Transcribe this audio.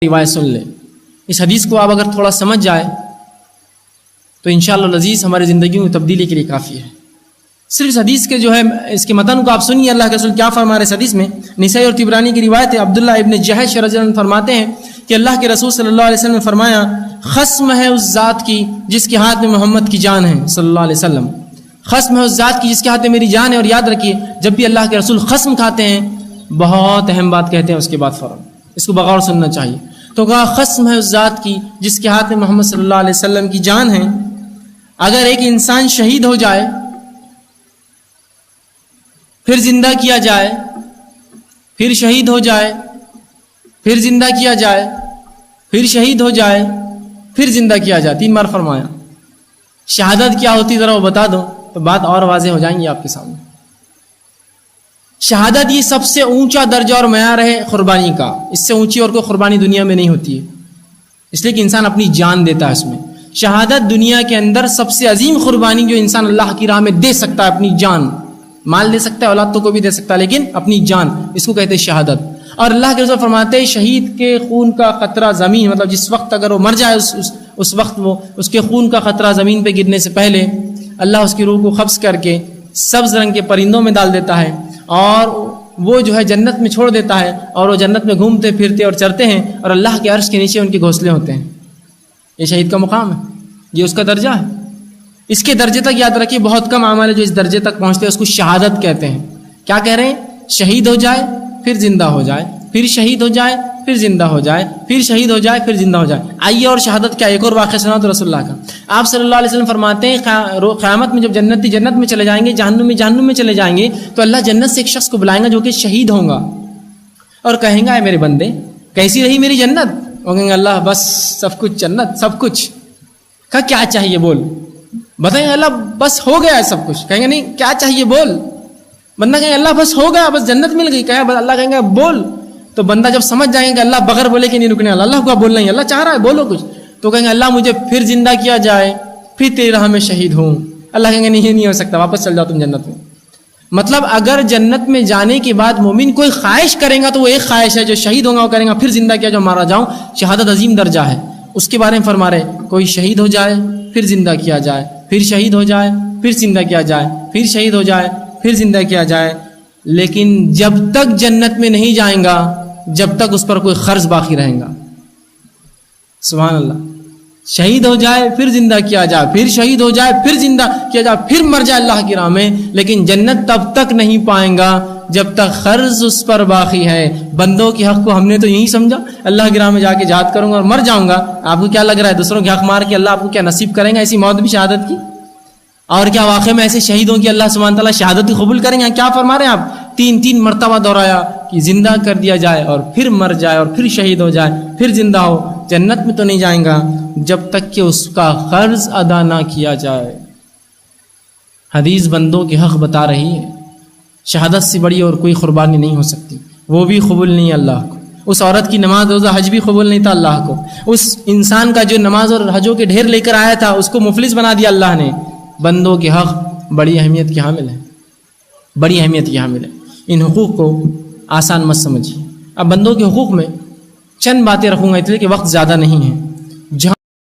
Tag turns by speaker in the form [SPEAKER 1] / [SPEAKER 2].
[SPEAKER 1] روایت سن لیں. اس حدیث کو آپ اگر تھوڑا سمجھ جائے تو انشاءاللہ العزیز ہماری زندگیوں میں تبدیلی کے لیے کافی ہے. صرف اس حدیث کے جو ہے اس کے متن کو آپ سنیے. اللہ کے رسول کیا فرما رہے اس حدیث میں؟ نسائی اور طبرانی کی روایت ہے. عبداللہ ابن جہش رضی اللہ عنہ فرماتے ہیں کہ اللہ کے رسول صلی اللہ علیہ وسلم نے فرمایا خصم ہے اس ذات کی جس کے ہاتھ میں محمد کی جان ہے صلی اللہ علیہ وسلم. خصم ہے اس ذات کی جس کے ہاتھ میں میری جان ہے. اور یاد رکھیے جب بھی اللہ کے رسول خصم کھاتے ہیں بہت اہم بات کہتے ہیں اس کے بعد فوراً اس کو بغور سننا چاہیے. تو کہا خصم ہے اس ذات کی جس کے ہاتھ میں محمد صلی اللہ علیہ وسلم کی جان ہے. اگر ایک انسان شہید ہو جائے پھر زندہ کیا جائے پھر شہید ہو جائے پھر زندہ کیا جائے پھر شہید ہو جائے پھر زندہ کیا جائے 3 بار فرمایا. شہادت کیا ہوتی ذرا وہ بتا دو تو بات اور واضح ہو جائیں گی آپ کے سامنے. شہادت یہ سب سے اونچا درجہ اور معیار ہے قربانی کا. اس سے اونچی اور کوئی قربانی دنیا میں نہیں ہوتی ہے اس لیے کہ انسان اپنی جان دیتا ہے اس میں. شہادت دنیا کے اندر سب سے عظیم قربانی جو انسان اللہ کی راہ میں دے سکتا ہے اپنی جان. مال دے سکتا ہے اولاد تو کو بھی دے سکتا ہے لیکن اپنی جان اس کو کہتے ہیں شہادت. اور اللہ کے رسول فرماتے ہیں شہید کے خون کا قطرہ زمین مطلب جس وقت اگر وہ مر جائے اس وقت وہ اس کے خون کا قطرہ زمین پہ گرنے سے پہلے اللہ اس کی روح کو قبض کر کے سبز رنگ کے پرندوں میں ڈال دیتا ہے اور وہ جو ہے جنت میں چھوڑ دیتا ہے اور وہ جنت میں گھومتے پھرتے اور چرتے ہیں اور اللہ کے عرش کے نیچے ان کے گھونسلے ہوتے ہیں. یہ شہید کا مقام ہے, یہ اس کا درجہ ہے. اس کے درجے تک یاد رکھیے بہت کم اعمال ہے جو اس درجے تک پہنچتے ہیں اس کو شہادت کہتے ہیں. کیا کہہ رہے ہیں؟ شہید ہو جائے پھر زندہ ہو جائے پھر شہید ہو جائے پھر زندہ ہو جائے پھر شہید ہو جائے پھر زندہ ہو جائے. آئیے اور شہادت کیا ایک اور واقعہ سنا تو رسول اللہ کا. آپ صلی اللہ علیہ وسلم فرماتے ہیں قیامت میں جب جنتی جنت میں چلے جائیں گے جہنم میں چلے جائیں گے تو اللہ جنت سے ایک شخص کو بلائیں گا جو کہ شہید ہوں گا اور کہیں گا اے میرے بندے کیسی رہی میری جنت؟ وہ کہیں گے اللہ بس سب کچھ جنت سب کچھ. کہا کیا چاہیے بول. بتائیں اللہ بس ہو گیا ہے سب کچھ. کہیں گے نہیں کیا چاہیے بول. بندہ کہیں اللہ بس ہو گیا بس جنت مل گئی. کہیں اللہ کہیں گے بول. تو بندہ جب سمجھ جائیں گے کہ اللہ بغیر بولے کہ نہیں رکنے والا اللہ کو بولنا ہی اللہ چاہ رہا ہے بولو کچھ. تو کہیں گے اللہ مجھے پھر زندہ کیا جائے پھر تیری راہ میں شہید ہوں. اللہ کہیں گے نہیں یہ نہیں ہو سکتا واپس چل جاؤ تم جنت میں. مطلب اگر جنت میں جانے کے بعد مومن کوئی خواہش کرے گا تو وہ ایک خواہش ہے جو شہید ہوگا وہ کرے گا پھر زندہ کیا جو مارا جاؤں. شہادت عظیم درجہ ہے. اس کے بارے میں فرما رہے کوئی شہید ہو جائے پھر زندہ کیا جائے پھر شہید ہو جائے پھر زندہ کیا جائے پھر شہید ہو جائے پھر زندہ کیا جائے لیکن جب تک جنت میں نہیں جائیں گا جب تک اس پر کوئی قرض باقی رہے گا. سبحان اللہ. شہید ہو جائے پھر زندہ کیا جائے پھر شہید ہو جائے پھر زندہ کیا جائے پھر مر جائے اللہ کی راہ میں لیکن جنت تب تک نہیں پائیں گا جب تک قرض اس پر باقی ہے. بندوں کے حق کو ہم نے تو یہی سمجھا اللہ کی راہ میں جا کے جہاد کروں گا اور مر جاؤں گا. آپ کو کیا لگ رہا ہے دوسروں کے حق مار کے اللہ آپ کو کیا نصیب کریں گا ایسی موت بھی شہادت کی؟ اور کیا واقعی میں ایسے شہیدوں کی اللہ سبحانہ تعالیٰ شہادت قبول کریں گے؟ کیا فرما رہے ہیں آپ؟ 3 مرتبہ دہرایا کہ زندہ کر دیا جائے اور پھر مر جائے اور پھر شہید ہو جائے پھر زندہ ہو. جنت میں تو نہیں جائیں گا جب تک کہ اس کا قرض ادا نہ کیا جائے. حدیث بندوں کے حق بتا رہی ہے. شہادت سے بڑی اور کوئی قربانی نہیں ہو سکتی. وہ بھی قبول نہیں اللہ کو. اس عورت کی نماز روزہ حج بھی قبول نہیں تھا اللہ کو. اس انسان کا جو نماز اور حجوں کے ڈھیر لے کر آیا تھا اس کو مفلس بنا دیا اللہ نے. بندوں کے حق بڑی اہمیت کی حامل ہے بڑی اہمیت کی حامل ہے. ان حقوق کو آسان مت سمجھیے. اب بندوں کے حقوق میں چند باتیں رکھوں گا اس لیے کہ وقت زیادہ نہیں ہے.